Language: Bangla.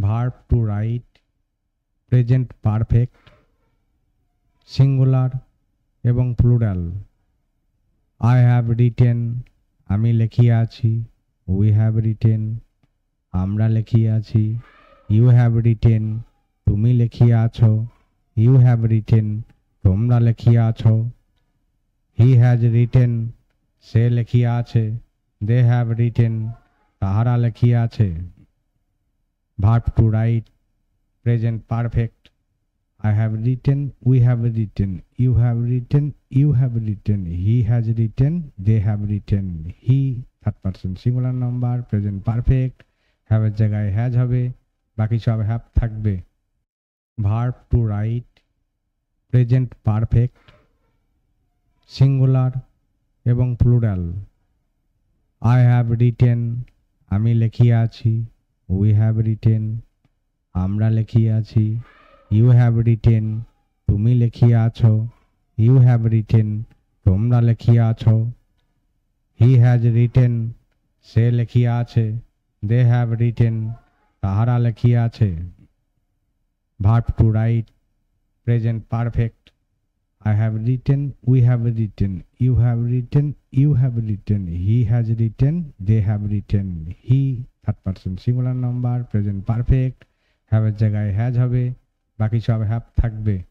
Verb to write, present perfect, singular এবং প্লুরাল। আই হ্যাভ রিটেন, আমি লেখিয়াছি। উই হ্যাভ রিটেন, আমরা লেখিয়াছি। ইউ হ্যাভ রিটেন, তুমি লেখিয়াছ। ইউ হ্যাভ রিটেন, তোমরা লেখিয়াছ। হি হ্যাজ রিটেন, সে লেখিয়াছে। দে হ্যাভ রিটেন, তাহারা লেখিয়াছে। Verb to write, present perfect. I have written, we have written, you have written, you have written, he has written, they have written. He third person singular number, present perfect, have এর জায়গায় has হবে, বাকি সব have থাকবে। Verb to write, present perfect, singular এবং plural। I have written, আমি লেখিয়াছি। We have written, আমরা লেখিয়াছি। ইউ হ্যাভ রিটেন, তুমি লেখিয়াছ। ইউ হ্যাভ রিটেন, তোমরা লেখিয়াছ। হি হ্যাজ রিটেন, সে লেখিয়াছে। দে হ্যাভ রিটেন, তাহারা লেখিয়াছে। Verb to write, present perfect. I have written, we have written, you have written, you have written, he has written, they have written. He third person singular number, present perfect, have এর জায়গায় হ্যাজ হবে, বাকি সব হ্যাভ থাকবে।